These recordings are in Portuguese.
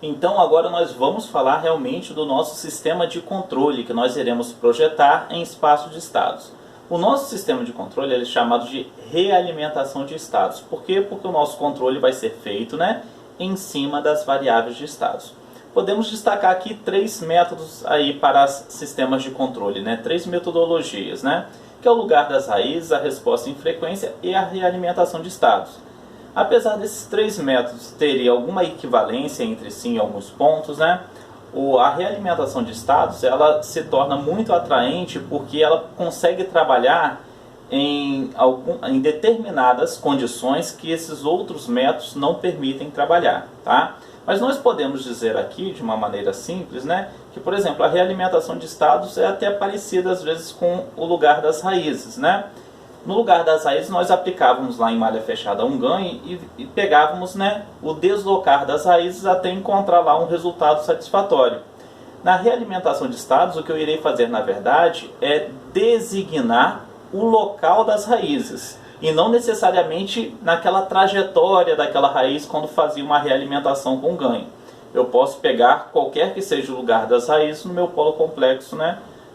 Então agora nós vamos falar realmente do nosso sistema de controle que nós iremos projetar em espaço de estados. O nosso sistema de controle é chamado de realimentação de estados. Por quê? Porque o nosso controle vai ser feito, em cima das variáveis de estados. Podemos destacar aqui três métodos aí para sistemas de controle, três metodologias, que é o lugar das raízes, a resposta em frequência e a realimentação de estados. Apesar desses três métodos terem alguma equivalência entre si em alguns pontos, a realimentação de estados ela se torna muito atraente porque ela consegue trabalhar em determinadas condições que esses outros métodos não permitem trabalhar, tá? Mas nós podemos dizer aqui, de uma maneira simples, que, por exemplo, a realimentação de estados é até parecida às vezes com o lugar das raízes, No lugar das raízes nós aplicávamos lá em malha fechada um ganho e pegávamos o deslocar das raízes até encontrar lá um resultado satisfatório. Na realimentação de estados, o que eu irei fazer na verdade é designar o local das raízes e não necessariamente naquela trajetória daquela raiz quando fazia uma realimentação com ganho. Eu posso pegar qualquer que seja o lugar das raízes no meu polo complexo,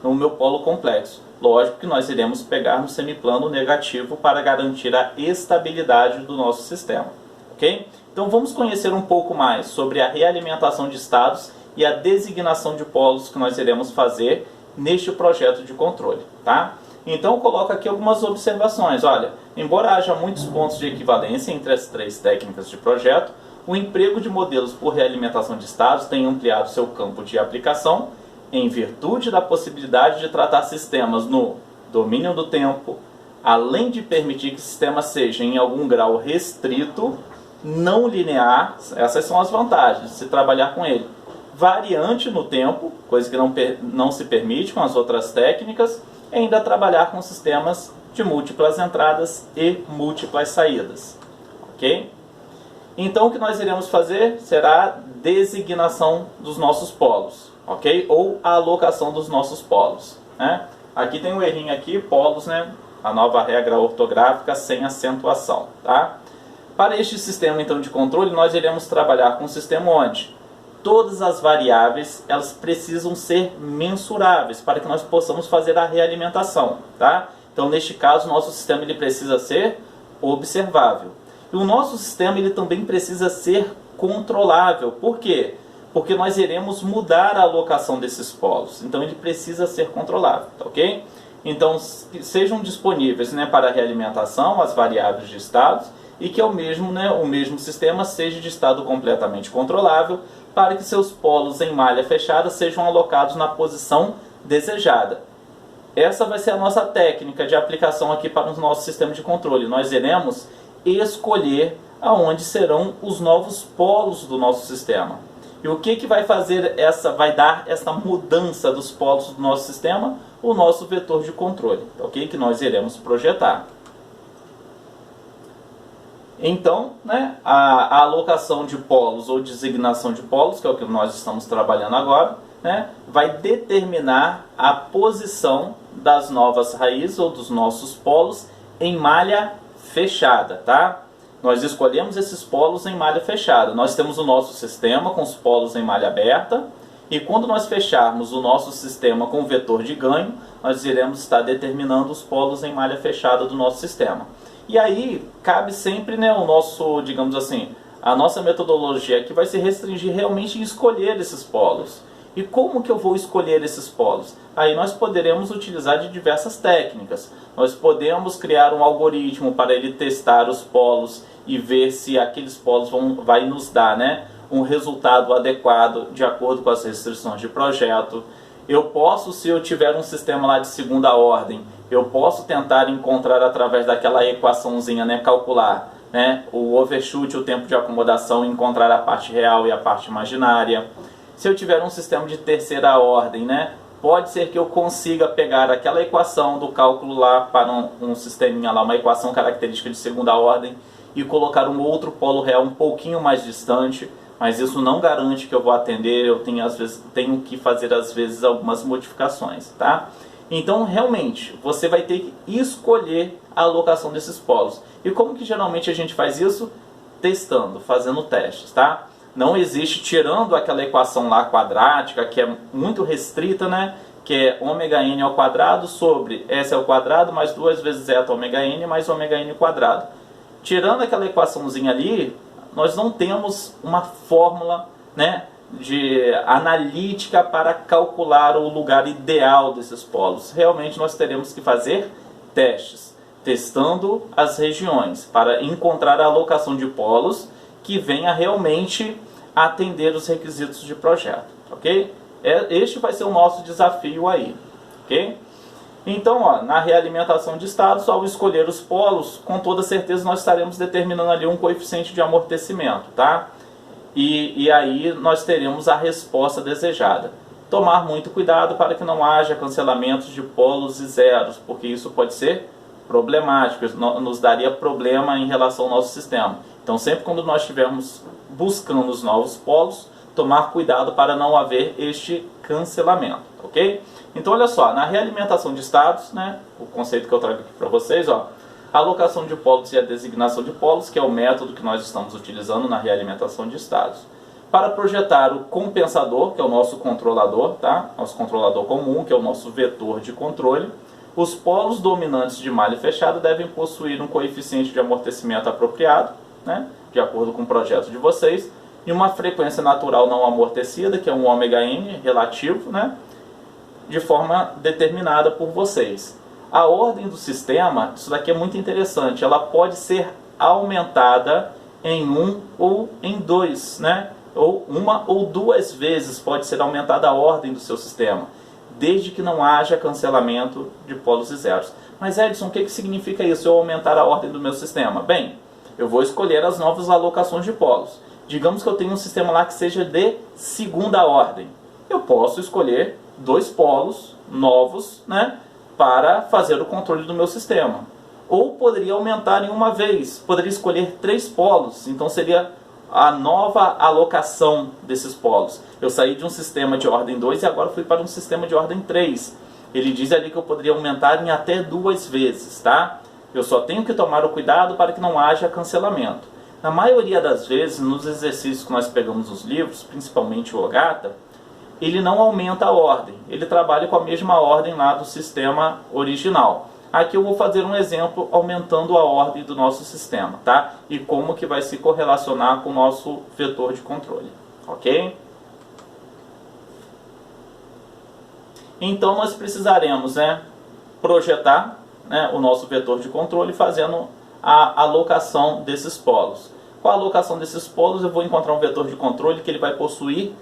no meu polo complexo. Lógico que nós iremos pegar no semiplano negativo para garantir a estabilidade do nosso sistema, ok? Então vamos conhecer um pouco mais sobre a realimentação de estados e a designação de polos que nós iremos fazer neste projeto de controle, tá? Então eu coloco aqui algumas observações. Olha, embora haja muitos pontos de equivalência entre as três técnicas de projeto, o emprego de modelos por realimentação de estados tem ampliado seu campo de aplicação em virtude da possibilidade de tratar sistemas no domínio do tempo, além de permitir que o sistema seja em algum grau restrito, não linear, essas são as vantagens de se trabalhar com ele, variante no tempo, coisa que não se permite com as outras técnicas, e ainda trabalhar com sistemas de múltiplas entradas e múltiplas saídas, ok? Então o que nós iremos fazer será a designação dos nossos polos, ok? Ou a alocação dos nossos polos, Aqui tem um errinho aqui, polos, a nova regra ortográfica sem acentuação, tá? Para este sistema então de controle, nós iremos trabalhar com um sistema onde todas as variáveis elas precisam ser mensuráveis para que nós possamos fazer a realimentação, tá? Então neste caso, nosso sistema ele precisa ser observável. E o nosso sistema ele também precisa ser controlável. Por quê? Porque nós iremos mudar a alocação desses polos. Então ele precisa ser controlável, tá, ok? Então sejam disponíveis para a realimentação as variáveis de estados e que o mesmo sistema seja de estado completamente controlável para que seus polos em malha fechada sejam alocados na posição desejada. Essa vai ser a nossa técnica de aplicação aqui para o nosso sistema de controle. Nós iremos escolher aonde serão os novos polos do nosso sistema. E o que vai dar essa mudança dos polos do nosso sistema? O nosso vetor de controle, ok? Que nós iremos projetar. Então, a alocação de polos ou designação de polos, que é o que nós estamos trabalhando agora, vai determinar a posição das novas raízes ou dos nossos polos em malha fechada, tá? Nós escolhemos esses polos em malha fechada. Nós temos o nosso sistema com os polos em malha aberta. E quando nós fecharmos o nosso sistema com o vetor de ganho, nós iremos estar determinando os polos em malha fechada do nosso sistema. E aí, cabe sempre o nosso, digamos assim, a nossa metodologia que vai se restringir realmente em escolher esses polos. E como que eu vou escolher esses polos? Aí nós poderemos utilizar de diversas técnicas. Nós podemos criar um algoritmo para ele testar os polos e ver se aqueles polos vai nos dar um resultado adequado de acordo com as restrições de projeto. Eu posso, se eu tiver um sistema lá de segunda ordem, eu posso tentar encontrar através daquela equaçãozinha, calcular o overshoot, o tempo de acomodação, encontrar a parte real e a parte imaginária. Se eu tiver um sistema de terceira ordem, pode ser que eu consiga pegar aquela equação do cálculo lá para um sisteminha lá, uma equação característica de segunda ordem e colocar um outro polo real um pouquinho mais distante, mas isso não garante que eu vou atender, eu tenho que fazer às vezes algumas modificações, tá? Então realmente você vai ter que escolher a alocação desses polos. E como que geralmente a gente faz isso? Testando, fazendo testes, tá? Não existe, tirando aquela equação lá quadrática, que é muito restrita, né? Que é ômega n ao quadrado sobre s ao quadrado mais 2 vezes zeta ômega n mais ômega n ao quadrado. Tirando aquela equaçãozinha ali, nós não temos uma fórmula, né, de analítica para calcular o lugar ideal desses polos. Realmente nós teremos que fazer testes, testando as regiões para encontrar a alocação de polos que venha realmente atender os requisitos de projeto, ok? Este vai ser o nosso desafio aí, ok? Então, ó, na realimentação de estados, ao escolher os polos, com toda certeza nós estaremos determinando ali um coeficiente de amortecimento, tá? E aí nós teremos a resposta desejada. Tomar muito cuidado para que não haja cancelamentos de polos e zeros, porque isso pode ser problemático, nos daria problema em relação ao nosso sistema. Então, sempre quando nós estivermos buscando os novos polos, tomar cuidado para não haver este cancelamento, ok? Então, olha só, na realimentação de estados, né, o conceito que eu trago aqui para vocês, ó, a alocação de polos e a designação de polos, que é o método que nós estamos utilizando na realimentação de estados. Para projetar o compensador, que é o nosso controlador, tá? Nosso controlador comum, que é o nosso vetor de controle, os polos dominantes de malha fechada devem possuir um coeficiente de amortecimento apropriado, né, de acordo com o projeto de vocês, e uma frequência natural não amortecida, que é um ômega n relativo, né, de forma determinada por vocês. A ordem do sistema, isso daqui é muito interessante, ela pode ser aumentada em 1 ou em 2, né, ou uma ou duas vezes pode ser aumentada a ordem do seu sistema, desde que não haja cancelamento de polos e zeros. Mas Edson, o que significa isso, eu aumentar a ordem do meu sistema? Bem, eu vou escolher as novas alocações de polos. Digamos que eu tenho um sistema lá que seja de segunda ordem. Eu posso escolher 2 polos novos, né, para fazer o controle do meu sistema. Ou poderia aumentar em uma vez, poderia escolher 3 polos, então seria a nova alocação desses polos. Eu saí de um sistema de ordem 2 e agora fui para um sistema de ordem 3. Ele diz ali que eu poderia aumentar em até 2 vezes, tá? Eu só tenho que tomar o cuidado para que não haja cancelamento. Na maioria das vezes, nos exercícios que nós pegamos nos livros, principalmente o Ogata, ele não aumenta a ordem. Ele trabalha com a mesma ordem lá do sistema original. Aqui eu vou fazer um exemplo aumentando a ordem do nosso sistema, tá? E como que vai se correlacionar com o nosso vetor de controle, ok? Então nós precisaremos, né, projetar, né, o nosso vetor de controle fazendo a alocação desses polos. Com a alocação desses polos eu vou encontrar um vetor de controle que ele vai possuir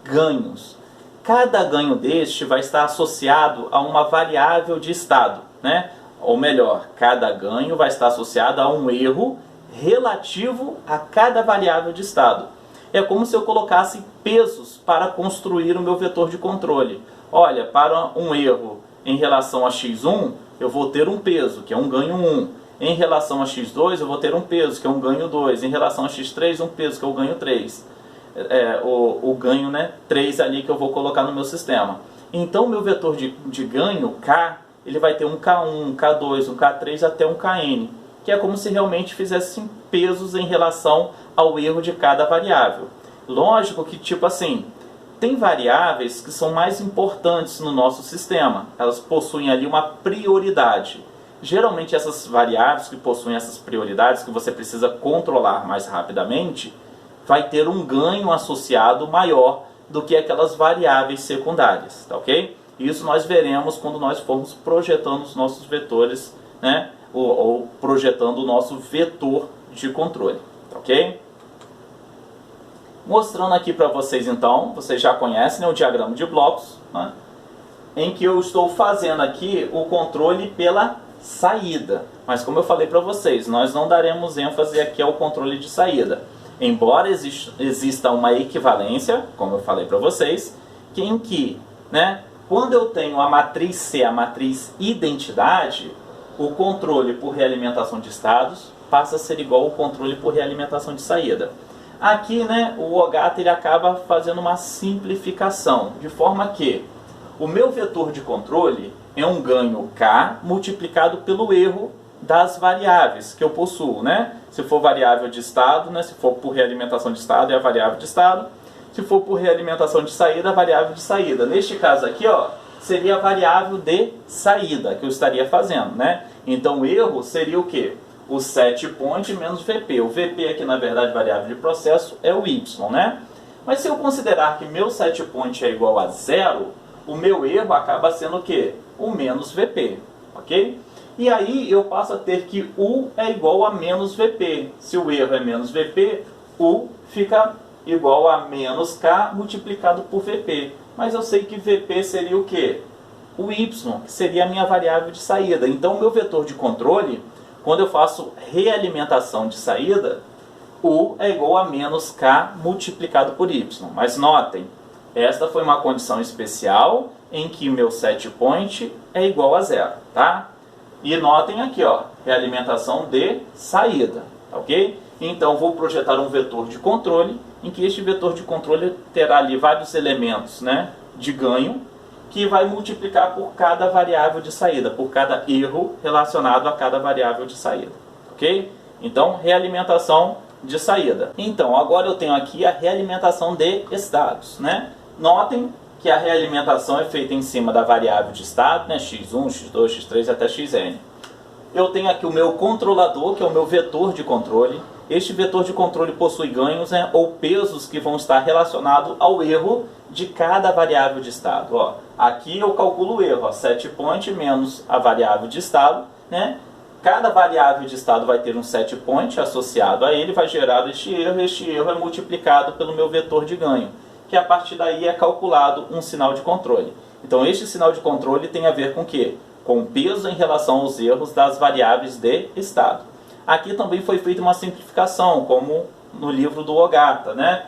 ganhos. Cada ganho deste vai estar associado a uma variável de estado, né? Ou melhor, cada ganho vai estar associado a um erro relativo a cada variável de estado. É como se eu colocasse pesos para construir o meu vetor de controle. Olha, para um erro em relação a x1, eu vou ter um peso, que é um ganho 1. Em relação a x2, eu vou ter um peso, que é um ganho 2. Em relação a x3, um peso, que é o ganho 3. O ganho, né, 3 ali que eu vou colocar no meu sistema. Então, o meu vetor de ganho, K, ele vai ter um K1, um K2, um K3 até um Kn, que é como se realmente fizessem pesos em relação ao erro de cada variável. Lógico que, tipo assim, tem variáveis que são mais importantes no nosso sistema, elas possuem ali uma prioridade. Geralmente essas variáveis que possuem essas prioridades, que você precisa controlar mais rapidamente, vai ter um ganho associado maior do que aquelas variáveis secundárias, tá ok? Isso nós veremos quando nós formos projetando os nossos vetores, né? Ou projetando o nosso vetor de controle, tá ok? Mostrando aqui para vocês então, vocês já conhecem, né, o diagrama de blocos, né, em que eu estou fazendo aqui o controle pela saída. Mas como eu falei para vocês, nós não daremos ênfase aqui ao controle de saída. Embora exista uma equivalência, como eu falei para vocês, em que, né, quando eu tenho a matriz C, a matriz identidade, o controle por realimentação de estados passa a ser igual ao controle por realimentação de saída. Aqui, né, o Ogata ele acaba fazendo uma simplificação, de forma que o meu vetor de controle é um ganho K multiplicado pelo erro das variáveis que eu possuo, né? Se for variável de estado, né? Se for por realimentação de estado, é a variável de estado. Se for por realimentação de saída, a variável de saída. Neste caso aqui, ó, seria a variável de saída que eu estaria fazendo, né? Então o erro seria o quê? O setPoint menos VP. O VP aqui, na verdade, variável de processo, é o Y, né? Mas se eu considerar que meu setPoint é igual a 0, o meu erro acaba sendo o quê? O menos VP, ok? E aí eu passo a ter que U é igual a menos VP. Se o erro é menos VP, U fica igual a menos K multiplicado por VP. Mas eu sei que VP seria o quê? O Y, que seria a minha variável de saída. Então o meu vetor de controle, quando eu faço realimentação de saída, U é igual a menos K multiplicado por Y. Mas notem, esta foi uma condição especial em que meu setPoint é igual a 0, tá? E notem aqui, ó, realimentação de saída, ok? Então vou projetar um vetor de controle, em que este vetor de controle terá ali vários elementos, né, de ganho, que vai multiplicar por cada variável de saída, por cada erro relacionado a cada variável de saída, ok? Então, realimentação de saída. Então, agora eu tenho aqui a realimentação de estados, né? Notem que a realimentação é feita em cima da variável de estado, né? x1, x2, x3 até xn. Eu tenho aqui o meu controlador, que é o meu vetor de controle. Este vetor de controle possui ganhos, né, ou pesos que vão estar relacionados ao erro de cada variável de estado. Ó, aqui eu calculo o erro, setPoint menos a variável de estado, né? Cada variável de estado vai ter um setPoint associado a ele, vai gerar este erro é multiplicado pelo meu vetor de ganho, que a partir daí é calculado um sinal de controle. Então este sinal de controle tem a ver com o quê? Com o peso em relação aos erros das variáveis de estado. Aqui também foi feita uma simplificação, como no livro do Ogata, né?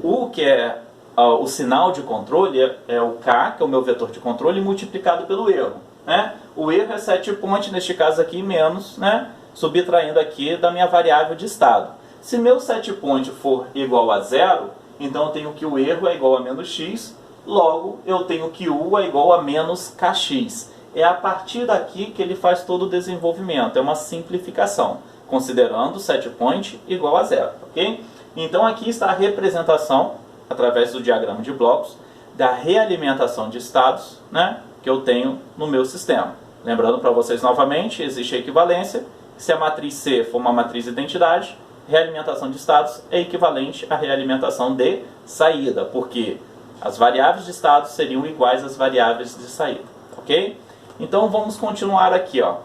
O que é o sinal de controle é o K, que é o meu vetor de controle, multiplicado pelo erro, né? O erro é setPoint, neste caso aqui, menos, né, subtraindo aqui da minha variável de estado. Se meu setPoint for igual a 0, então eu tenho que o erro é igual a menos x, logo eu tenho que U é igual a menos kx. É a partir daqui que ele faz todo o desenvolvimento, é uma simplificação, considerando o setPoint igual a 0, ok? Então aqui está a representação, através do diagrama de blocos, da realimentação de estados, né, que eu tenho no meu sistema. Lembrando para vocês novamente, existe a equivalência. Se a matriz C for uma matriz de identidade, realimentação de estados é equivalente à realimentação de saída, porque as variáveis de estados seriam iguais às variáveis de saída, ok? Então vamos continuar aqui, ó.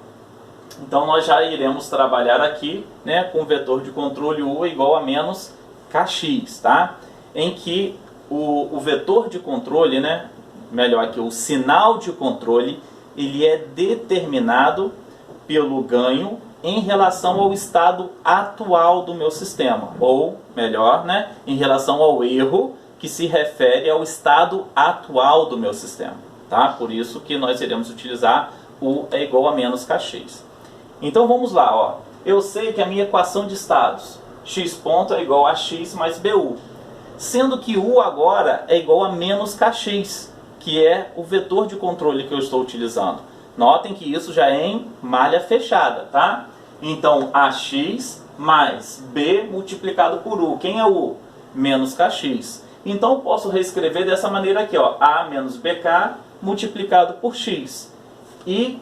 Então nós já iremos trabalhar aqui, né, com o vetor de controle U igual a menos kx, tá? Em que o vetor de controle, né, melhor aqui, o sinal de controle, ele é determinado pelo ganho em relação ao estado atual do meu sistema, ou melhor, né, em relação ao erro que se refere ao estado atual do meu sistema, tá? Por isso que nós iremos utilizar U é igual a menos kx. Então vamos lá, ó. Eu sei que a minha equação de estados, x ponto é igual a x mais BU, sendo que U agora é igual a menos kx, que é o vetor de controle que eu estou utilizando. Notem que isso já é em malha fechada, tá? Então, AX mais B multiplicado por U. Quem é U? Menos KX. Então, eu posso reescrever dessa maneira aqui, ó. A menos BK multiplicado por X. E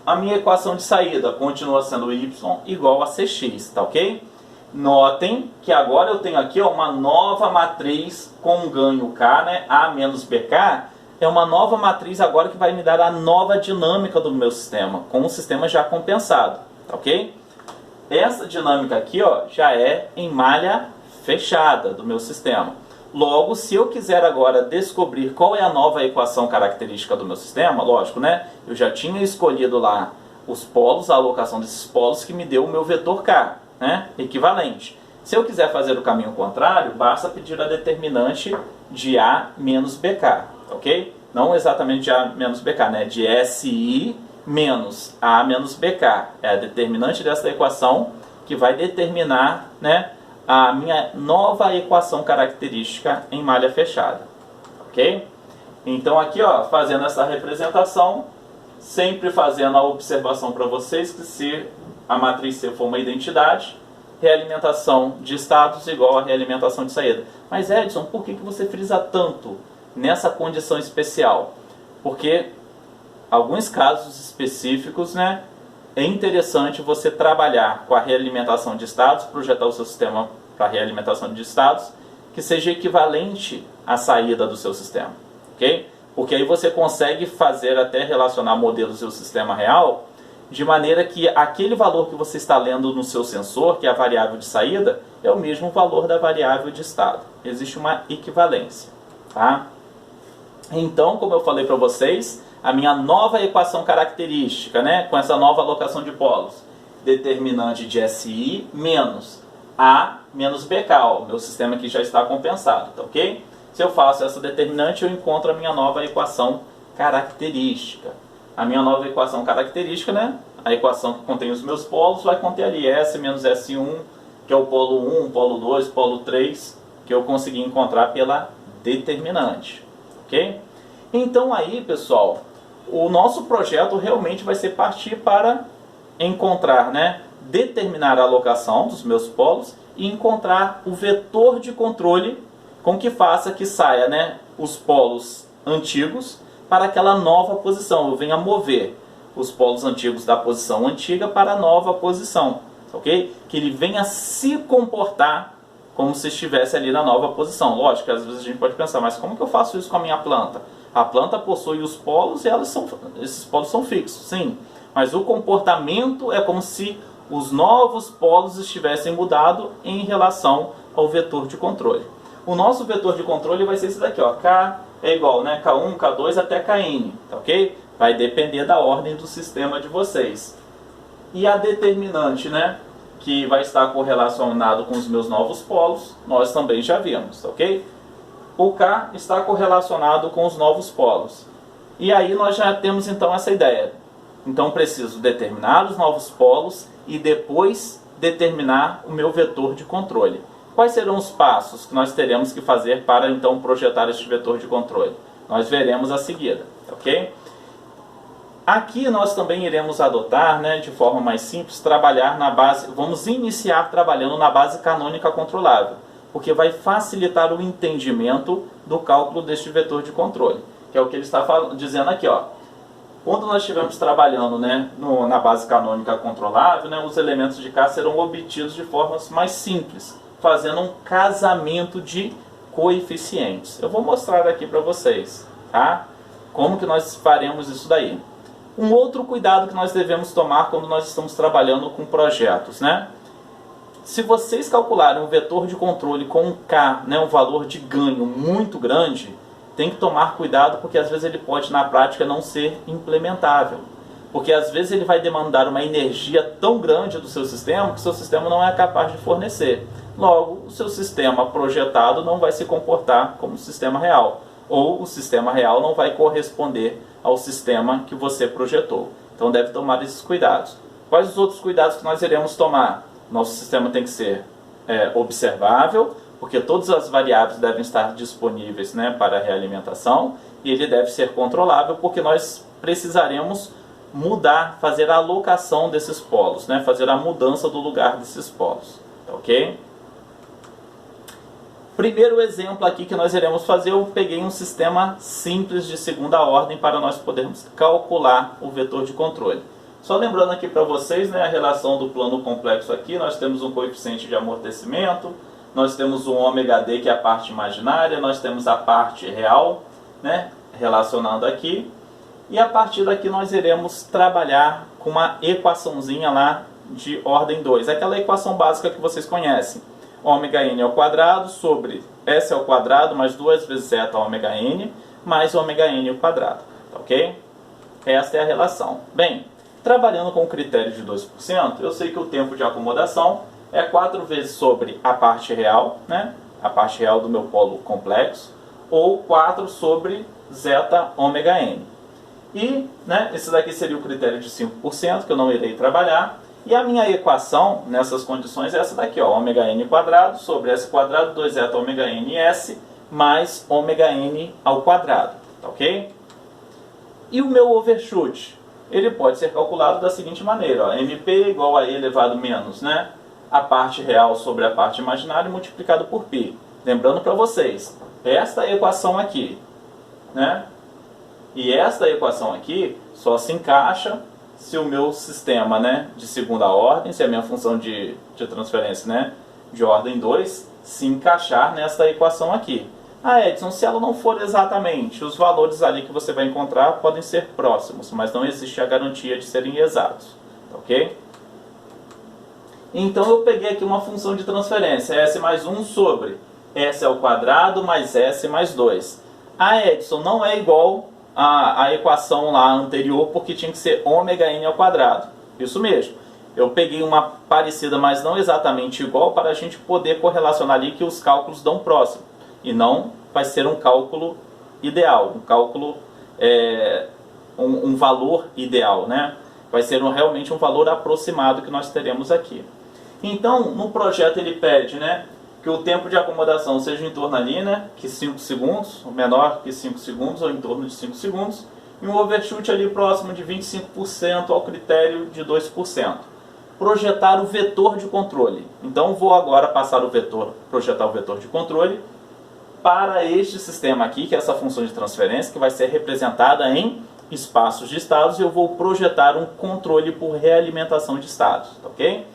a minha equação de saída continua sendo Y igual a CX, tá ok? Notem que agora eu tenho aqui, ó, uma nova matriz com ganho K, né? A menos BK. É uma nova matriz agora que vai me dar a nova dinâmica do meu sistema, com um sistema já compensado, ok? Essa dinâmica aqui, ó, já é em malha fechada do meu sistema. Logo, se eu quiser agora descobrir qual é a nova equação característica do meu sistema, lógico, né? Eu já tinha escolhido lá os polos, a alocação desses polos que me deu o meu vetor K, né? Equivalente. Se eu quiser fazer o caminho contrário, basta pedir a determinante de A menos BK. Ok? Não exatamente de A menos BK, né? De SI menos A menos BK. É a determinante dessa equação que vai determinar, né, a minha nova equação característica em malha fechada. Ok? Então aqui, ó, fazendo essa representação, sempre fazendo a observação para vocês que se a matriz C for uma identidade, realimentação de estados igual a realimentação de saída. Mas Edson, por que você frisa tanto nessa condição especial? Porque alguns casos específicos, né, é interessante você trabalhar com a realimentação de estados, projetar o seu sistema para realimentação de estados, que seja equivalente à saída do seu sistema, ok? Porque aí você consegue fazer até relacionar modelos do seu sistema real, de maneira que aquele valor que você está lendo no seu sensor, que é a variável de saída, é o mesmo valor da variável de estado. Existe uma equivalência, tá? Então, como eu falei para vocês, a minha nova equação característica, né, com essa nova alocação de polos, determinante de SI menos A menos BK, o meu sistema aqui já está compensado, tá ok? Se eu faço essa determinante, eu encontro a minha nova equação característica. A minha nova equação característica, né, a equação que contém os meus polos, vai conter ali S menos S1, que é o polo 1, polo 2, polo 3, que eu consegui encontrar pela determinante, ok? Então aí, pessoal, o nosso projeto realmente vai ser partir para encontrar, né, determinar a alocação dos meus polos e encontrar o vetor de controle com que faça que saia, né, os polos antigos para aquela nova posição. Eu venho a mover os polos antigos da posição antiga para a nova posição, ok? Que ele venha a se comportar como se estivesse ali na nova posição. Lógico que às vezes a gente pode pensar, mas como que eu faço isso com a minha planta? A planta possui os polos e esses polos são fixos, sim. Mas o comportamento é como se os novos polos estivessem mudado em relação ao vetor de controle. O nosso vetor de controle vai ser esse daqui, ó. K é igual, né, K1, K2 até Kn, tá ok? Vai depender da ordem do sistema de vocês. E a determinante, né, que vai estar correlacionado com os meus novos polos, nós também já vimos, tá ok? O K está correlacionado com os novos polos. E aí nós já temos então essa ideia. Então preciso determinar os novos polos e depois determinar o meu vetor de controle. Quais serão os passos que nós teremos que fazer para então projetar este vetor de controle? Nós veremos a seguir, ok? Aqui nós também iremos adotar, né, de forma mais simples, trabalhar na base, vamos iniciar trabalhando na base canônica controlável, porque vai facilitar o entendimento do cálculo deste vetor de controle, que é o que ele está dizendo aqui, ó. Quando nós estivermos trabalhando, né, na base canônica controlável, né, os elementos de K serão obtidos de formas mais simples, fazendo um casamento de coeficientes. Eu vou mostrar aqui para vocês, tá? Como que nós faremos isso daí. Um outro cuidado que nós devemos tomar quando nós estamos trabalhando com projetos, né? Se vocês calcularem um vetor de controle com um K, né, um valor de ganho muito grande, tem que tomar cuidado porque às vezes ele pode na prática não ser implementável. Porque às vezes ele vai demandar uma energia tão grande do seu sistema que o seu sistema não é capaz de fornecer. Logo, o seu sistema projetado não vai se comportar como sistema real. Ou o sistema real não vai corresponder ao sistema que você projetou. Então deve tomar esses cuidados. Quais os outros cuidados que nós iremos tomar? Nosso sistema tem que ser observável, porque todas as variáveis devem estar disponíveis, né, para a realimentação, e ele deve ser controlável, porque nós precisaremos mudar, fazer a alocação desses polos, né, fazer a mudança do lugar desses polos, tá ok? Primeiro exemplo aqui que nós iremos fazer, eu peguei um sistema simples de segunda ordem para nós podermos calcular o vetor de controle. Só lembrando aqui para vocês, né, a relação do plano complexo aqui, nós temos um coeficiente de amortecimento, nós temos um ômega D, que é a parte imaginária, nós temos a parte real, né, relacionando aqui, e a partir daqui nós iremos trabalhar com uma equaçãozinha lá de ordem 2, aquela equação básica que vocês conhecem. Ômega n ao quadrado sobre S ao quadrado mais 2 vezes zeta ômega n mais ômega n ao quadrado, tá ok? Esta é a relação. Bem, trabalhando com o critério de 2%, eu sei que o tempo de acomodação é 4 vezes sobre a parte real, né? A parte real do meu polo complexo, ou 4 sobre zeta ômega n. E, né, esse daqui seria o critério de 5%, que eu não irei trabalhar. E a minha equação, nessas condições, é essa daqui, ó, ômega n quadrado sobre s quadrado, 2 zeta ômega n s, mais ômega n ao quadrado, tá ok? E o meu overshoot? ele pode ser calculado da seguinte maneira, ó, MP igual a E elevado menos, né, a parte real sobre a parte imaginária multiplicado por π. Lembrando para vocês, esta equação aqui, né, e esta equação aqui só se encaixa se o meu sistema, né, de segunda ordem, se a minha função de transferência, né, de ordem 2, se encaixar nesta equação aqui. Ah, Edson, se ela não for exatamente, os valores ali que você vai encontrar podem ser próximos, mas não existe a garantia de serem exatos, ok? Então eu peguei aqui uma função de transferência, S mais 1 sobre S ao quadrado mais S mais 2. Ah, Edson, não é igual a equação lá anterior, porque tinha que ser ômega n ao quadrado. Isso mesmo. Eu peguei uma parecida, mas não exatamente igual, para a gente poder correlacionar ali que os cálculos dão próximo. E não vai ser um cálculo ideal, um cálculo, um valor ideal, né? Vai ser realmente um valor aproximado que nós teremos aqui. Então, no projeto ele pede, né, que o tempo de acomodação seja em torno ali, né, que 5 segundos, menor que 5 segundos, ou em torno de 5 segundos, e um overshoot ali próximo de 25% ao critério de 2%. Projetar o vetor de controle. Então, vou agora passar o vetor, projetar o vetor de controle para este sistema aqui, que é essa função de transferência, que vai ser representada em espaços de estados, e eu vou projetar um controle por realimentação de estados, ok?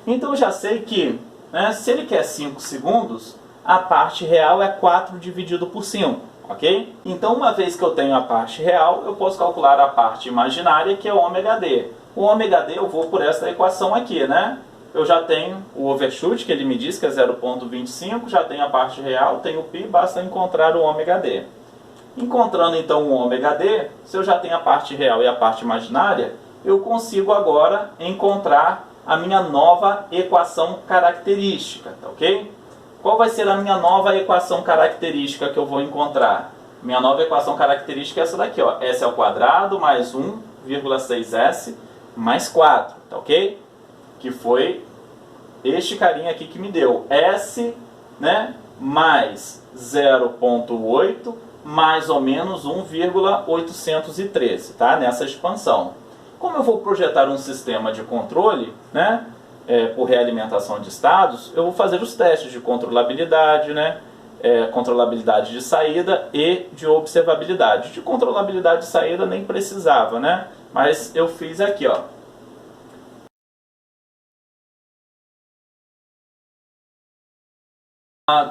Então, eu já sei que, né, se ele quer 5 segundos, a parte real é 4 dividido por 5, ok? Então, uma vez que eu tenho a parte real, eu posso calcular a parte imaginária, que é o ômega d. O ômega d eu vou por essa equação aqui, né? Eu já tenho o overshoot, que ele me diz que é 0,25, já tenho a parte real, tenho o π, basta encontrar o ômega d. Encontrando então o ômega d, se eu já tenho a parte real e a parte imaginária, eu consigo agora encontrar a minha nova equação característica, tá ok? Qual vai ser a minha nova equação característica que eu vou encontrar? Minha nova equação característica é essa daqui, ó, s ao quadrado mais 1,6s mais 4, tá ok? Que foi este carinha aqui que me deu S, né, mais 0,8 mais ou menos 1,813, tá? Nessa expansão. Como eu vou projetar um sistema de controle, né, por realimentação de estados, eu vou fazer os testes de controlabilidade, né, controlabilidade de saída e de observabilidade. De controlabilidade de saída nem precisava, né, mas eu fiz aqui, ó.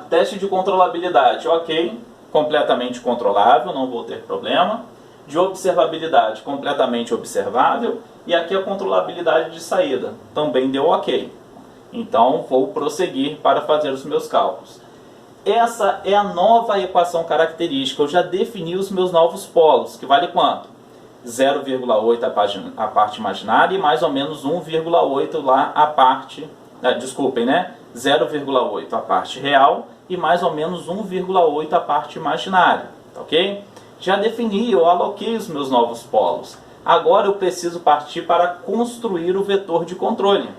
Teste de controlabilidade, ok, completamente controlável, não vou ter problema. De observabilidade, completamente observável. E aqui a controlabilidade de saída, também deu ok. Então vou prosseguir para fazer os meus cálculos. Essa é a nova equação característica, eu já defini os meus novos polos, que vale quanto? 0,8 a parte imaginária e mais ou menos 1,8 lá a parte, desculpem, né? 0,8 a parte real e mais ou menos 1,8 a parte imaginária, ok? Já defini, eu aloquei os meus novos polos. Agora eu preciso partir para construir o vetor de controle.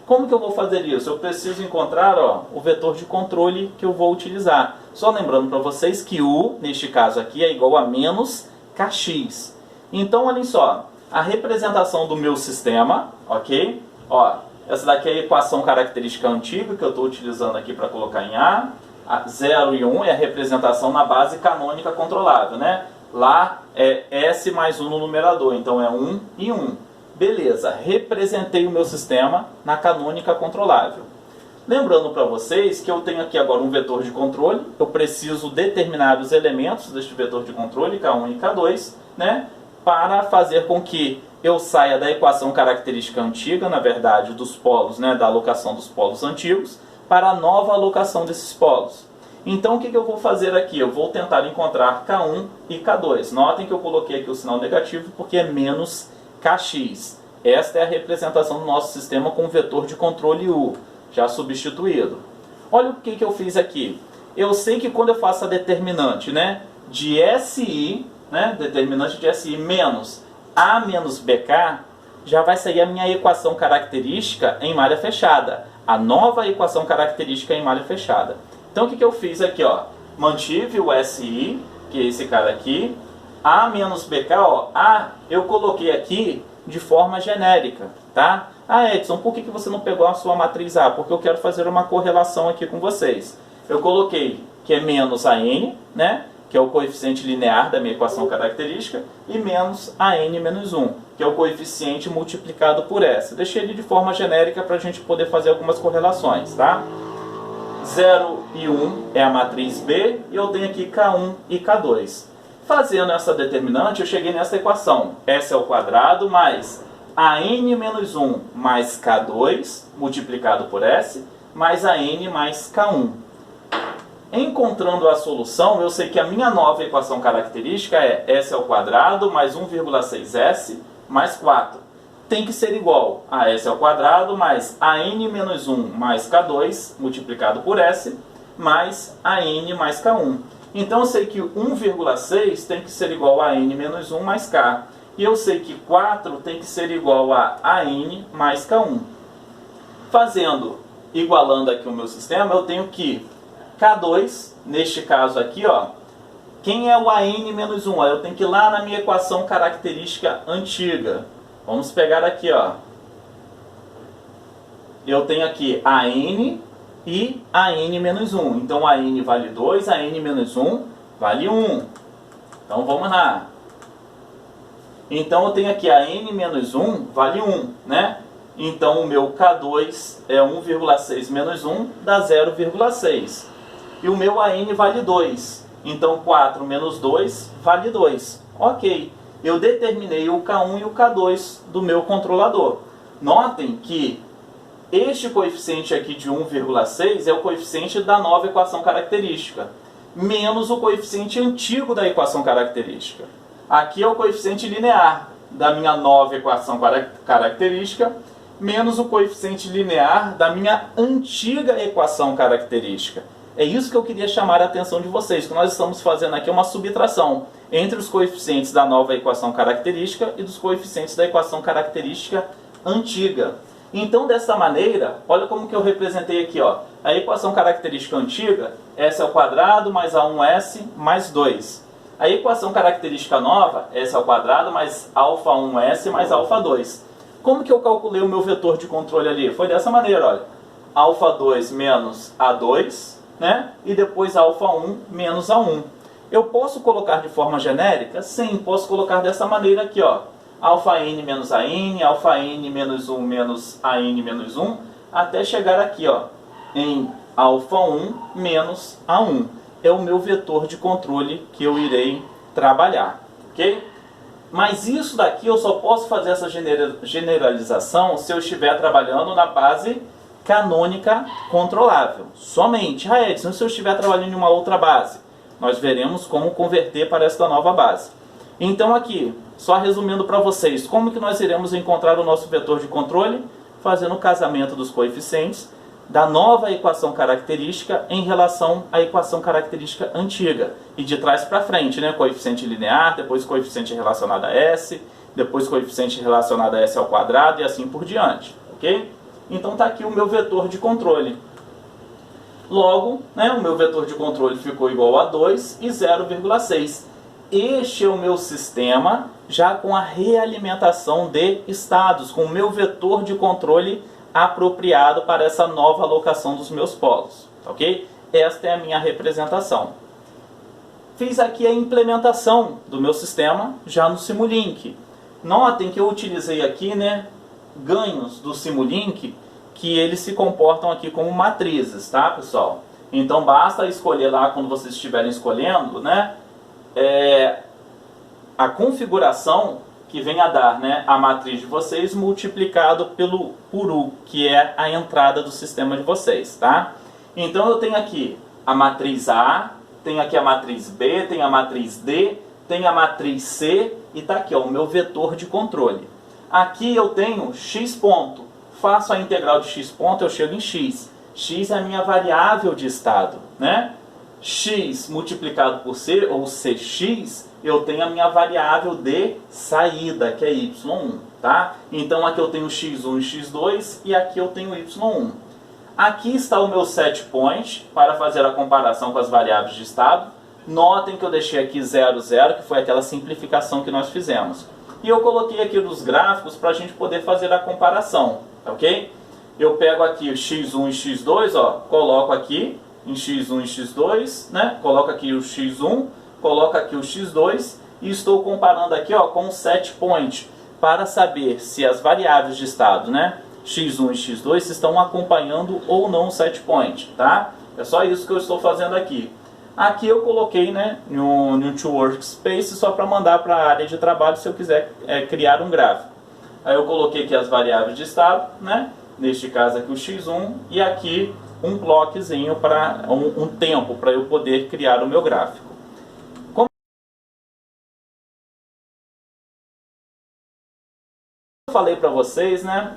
Como que eu vou fazer isso? Eu preciso encontrar, ó, o vetor de controle que eu vou utilizar. Só lembrando para vocês que U, neste caso aqui, é igual a menos kx. Então, olhem só, a representação do meu sistema, ok? Ó, essa daqui é a equação característica antiga que eu estou utilizando aqui para colocar em A. 0 e 1 é a representação na base canônica controlável, né? Lá é S mais 1 no numerador, então é 1 e 1. Beleza, representei o meu sistema na canônica controlável. Lembrando para vocês que eu tenho aqui agora um vetor de controle, eu preciso determinar os elementos deste vetor de controle, K1 e K2, né? Para fazer com que eu saia da equação característica antiga, na verdade, dos polos, né, da alocação dos polos antigos, para a nova alocação desses polos. Então, o que eu vou fazer aqui? Eu vou tentar encontrar K1 e K2. Notem que eu coloquei aqui o sinal negativo porque é menos Kx. Esta é a representação do nosso sistema com o vetor de controle U, já substituído. Olha o que eu fiz aqui. Eu sei que quando eu faço a determinante, né, de SI, né, determinante de SI menos A menos BK, já vai sair a minha equação característica em malha fechada. A nova equação característica em malha fechada. Então o que eu fiz aqui, ó? Mantive o SI, que é esse cara aqui, A menos BK, ó, A eu coloquei aqui de forma genérica, tá? Ah, Edson, por que você não pegou a sua matriz A? Porque eu quero fazer uma correlação aqui com vocês. Eu coloquei que é menos a n, né? Que é o coeficiente linear da minha equação característica, e menos a n menos 1, que é o coeficiente multiplicado por S. Deixei ele de forma genérica para a gente poder fazer algumas correlações, tá? 0 e 1 é a matriz B, e eu tenho aqui K1 e K2. Fazendo essa determinante, eu cheguei nessa equação. S ao quadrado mais a n menos 1 mais K2, multiplicado por S, mais a n mais K1. Encontrando a solução, eu sei que a minha nova equação característica é S ao quadrado mais 1,6S mais 4. Tem que ser igual a S ao quadrado mais a n menos 1 mais K2, multiplicado por S, mais a n mais K1. Então eu sei que 1,6 tem que ser igual a n menos 1 mais K. E eu sei que 4 tem que ser igual a n mais K1. Igualando aqui o meu sistema, eu tenho que K2, neste caso aqui, ó, quem é o AN menos 1? Eu tenho que ir lá na minha equação característica antiga. Vamos pegar aqui, ó. Eu tenho aqui AN e AN menos 1. Então, AN vale 2, AN menos 1 vale 1. Então, vamos lá. Então, eu tenho aqui AN menos 1 vale 1, né? Então, o meu K2 é 1,6 menos 1, dá 0,6. E o meu AN vale 2. Então, 4 menos 2 vale 2. Ok. Eu determinei o K1 e o K2 do meu controlador. Notem que este coeficiente aqui de 1,6 é o coeficiente da nova equação característica, menos o coeficiente antigo da equação característica. Aqui é o coeficiente linear da minha nova equação característica, menos o coeficiente linear da minha antiga equação característica. É isso que eu queria chamar a atenção de vocês, que nós estamos fazendo aqui uma subtração entre os coeficientes da nova equação característica e dos coeficientes da equação característica antiga. Então, dessa maneira, olha como que eu representei aqui, ó. A equação característica antiga, S ao quadrado mais A1S mais 2. A equação característica nova, S ao quadrado mais alfa 1S mais alfa 2. Como que eu calculei o meu vetor de controle ali? Foi dessa maneira, olha. Alfa 2 menos A2, né? E depois alfa 1 menos A1. Eu posso colocar de forma genérica? Sim, posso colocar dessa maneira aqui, ó. Alfa n menos AN, alfa n menos 1 menos AN menos 1, até chegar aqui, ó, em alfa 1 menos A1. É o meu vetor de controle que eu irei trabalhar, ok? Mas isso daqui eu só posso fazer essa generalização se eu estiver trabalhando na base canônica controlável. Somente. Ah, Edson, se eu estiver trabalhando em uma outra base? Nós veremos como converter para esta nova base. Então aqui, só resumindo para vocês, como que nós iremos encontrar o nosso vetor de controle? Fazendo o casamento dos coeficientes da nova equação característica em relação à equação característica antiga. E de trás para frente, né? Coeficiente linear, depois coeficiente relacionado a S, depois coeficiente relacionado a S ao quadrado e assim por diante, ok? Então está aqui o meu vetor de controle. Logo, né, o meu vetor de controle ficou igual a 2 e 0,6. Este é o meu sistema já com a realimentação de estados, com o meu vetor de controle apropriado para essa nova alocação dos meus polos, ok? Esta é a minha representação. Fiz aqui a implementação do meu sistema já no Simulink. Notem que eu utilizei aqui, né, ganhos do Simulink, que eles se comportam aqui como matrizes, tá, pessoal? Então basta escolher lá, quando vocês estiverem escolhendo, né, a configuração que vem a dar, né, a matriz de vocês multiplicado por U, que é a entrada do sistema de vocês, tá? Então eu tenho aqui a matriz A, tenho aqui a matriz B, tenho a matriz D, tenho a matriz C e tá aqui, ó, o meu vetor de controle. Aqui eu tenho x ponto, faço a integral de x ponto, eu chego em x. X é a minha variável de estado, né? X multiplicado por C, ou Cx, eu tenho a minha variável de saída, que é y1, tá? Então aqui eu tenho x1 e x2 e aqui eu tenho y1. Aqui está o meu set point para fazer a comparação com as variáveis de estado. Notem que eu deixei aqui 0, 0, que foi aquela simplificação que nós fizemos. E eu coloquei aqui nos gráficos para a gente poder fazer a comparação, ok? Eu pego aqui o x1 e x2, ó, coloco aqui em x1 e x2, né? Coloco aqui o x1, coloco aqui o x2 e estou comparando aqui, ó, com o set point para saber se as variáveis de estado, né, x1 e x2 estão acompanhando ou não o set point, tá? É só isso que eu estou fazendo aqui. Aqui eu coloquei, né, no to workspace só para mandar para a área de trabalho se eu quiser criar um gráfico. Aí eu coloquei aqui as variáveis de estado, né? Neste caso aqui o x1 e aqui um clockzinho para um tempo para eu poder criar o meu gráfico. Como eu falei para vocês, né,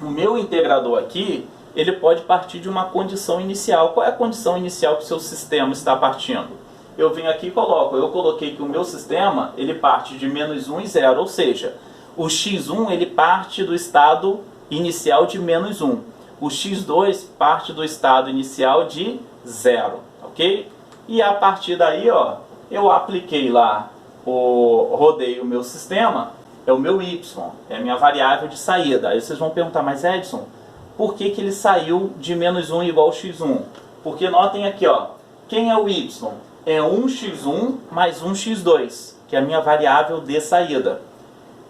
o meu integrador aqui, ele pode partir de uma condição inicial. Qual é a condição inicial que o seu sistema está partindo? Eu vim aqui e eu coloquei que o meu sistema, ele parte de -1 e 0, ou seja, o x1 ele parte do estado inicial de -1. O x2 parte do estado inicial de 0, ok? E a partir daí, ó, eu apliquei lá, rodei o meu sistema, é o meu y, é a minha variável de saída. Aí vocês vão perguntar, mas Edson, por que ele saiu de -1 igual x1? Porque notem aqui, ó, quem é o y? É 1x1 mais 1x2, que é a minha variável de saída.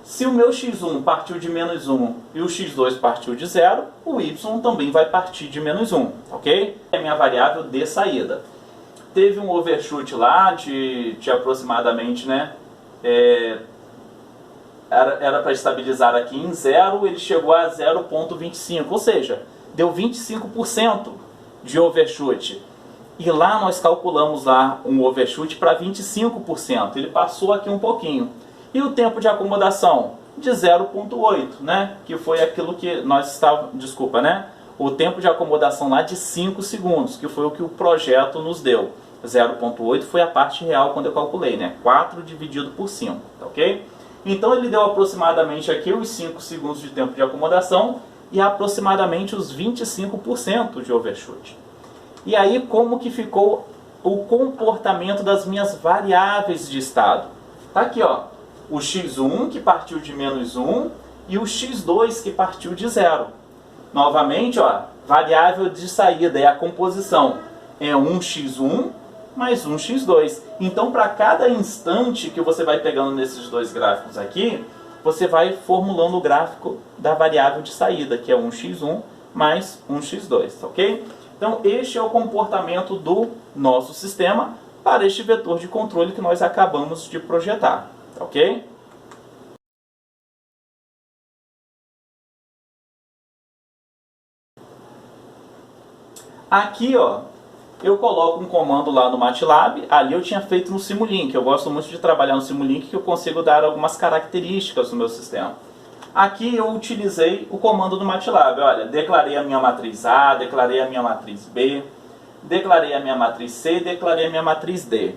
Se o meu x1 partiu de -1 e o x2 partiu de 0, o y também vai partir de -1, ok? É a minha variável de saída. Teve um overshoot lá de aproximadamente, né? Era para estabilizar aqui em 0, ele chegou a 0,25, ou seja, deu 25% de overshoot. E lá nós calculamos lá um overshoot para 25%, ele passou aqui um pouquinho. E o tempo de acomodação? De 0,8, né? Que foi aquilo que nós estávamos... Desculpa, né? O tempo de acomodação lá de 5 segundos, que foi o que o projeto nos deu. 0,8 foi a parte real quando eu calculei, né? 4 dividido por 5, tá ok? Então ele deu aproximadamente aqui os 5 segundos de tempo de acomodação e aproximadamente os 25% de overshoot. E aí como que ficou o comportamento das minhas variáveis de estado? Tá aqui, ó. O x1 que partiu de -1 e o x2 que partiu de 0. Novamente, ó, variável de saída é a composição. É 1x1 mais 1x2. Então, para cada instante que você vai pegando nesses dois gráficos aqui, você vai formulando o gráfico da variável de saída, que é 1x1 mais 1x2, ok? Então, este é o comportamento do nosso sistema para este vetor de controle que nós acabamos de projetar. Ok? Aqui, ó, eu coloco um comando lá no MATLAB. Ali eu tinha feito no Simulink. Eu gosto muito de trabalhar no Simulink, que eu consigo dar algumas características no meu sistema. Aqui eu utilizei o comando do MATLAB. Olha, declarei a minha matriz A, declarei a minha matriz B, declarei a minha matriz C, declarei a minha matriz D.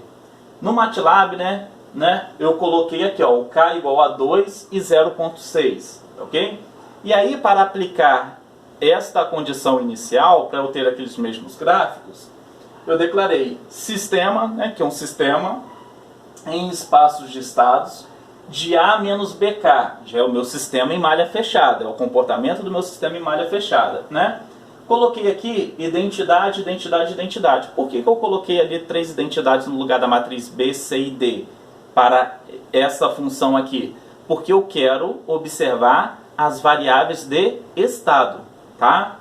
No MATLAB, né, eu coloquei aqui, ó, o K igual a 2 e 0,6, ok? E aí, para aplicar esta condição inicial, para eu ter aqueles mesmos gráficos, eu declarei sistema, né, que é um sistema em espaços de estados de A menos BK, já é o meu sistema em malha fechada, é o comportamento do meu sistema em malha fechada, né? Coloquei aqui identidade, identidade, identidade. Por que eu coloquei ali 3 identidades no lugar da matriz B, C e D? Para essa função aqui, porque eu quero observar as variáveis de estado, tá?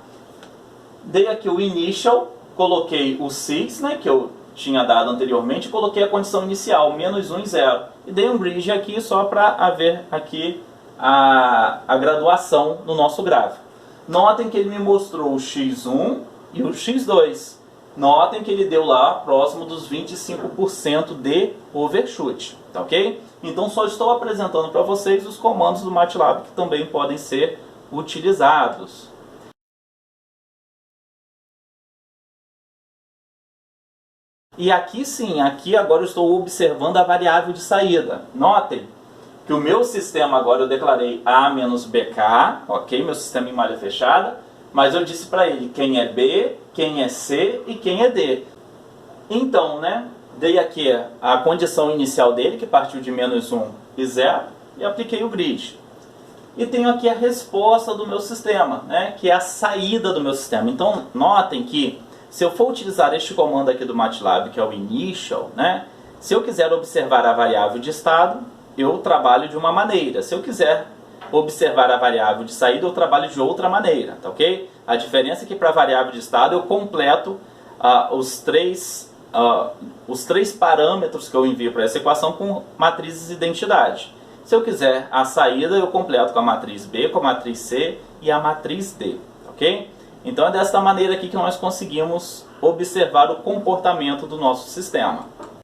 Dei aqui o initial, coloquei o 6, né, que eu tinha dado anteriormente, coloquei a condição inicial, -1 e 0. E dei um bridge aqui só para haver aqui a graduação no nosso gráfico. Notem que ele me mostrou o x1 e o x2. Notem que ele deu lá próximo dos 25% de overshoot, tá ok? Então só estou apresentando para vocês os comandos do MATLAB que também podem ser utilizados. E aqui sim, aqui agora eu estou observando a variável de saída. Notem que o meu sistema agora eu declarei A menos BK, ok? Meu sistema em malha fechada. Mas eu disse para ele quem é B, quem é C e quem é D. Então, né, dei aqui a condição inicial dele, que partiu de -1 e 0. e apliquei o grid. E tenho aqui a resposta do meu sistema, né, que é a saída do meu sistema. Então, notem que se eu for utilizar este comando aqui do MATLAB, que é o initial, né, se eu quiser observar a variável de estado, eu trabalho de uma maneira. Se eu quiser observar a variável de saída, eu trabalho de outra maneira, tá ok? A diferença é que para a variável de estado eu completo os três parâmetros que eu envio para essa equação com matrizes de identidade. Se eu quiser a saída, eu completo com a matriz B, com a matriz C e a matriz D, ok? Então é desta maneira aqui que nós conseguimos observar o comportamento do nosso sistema.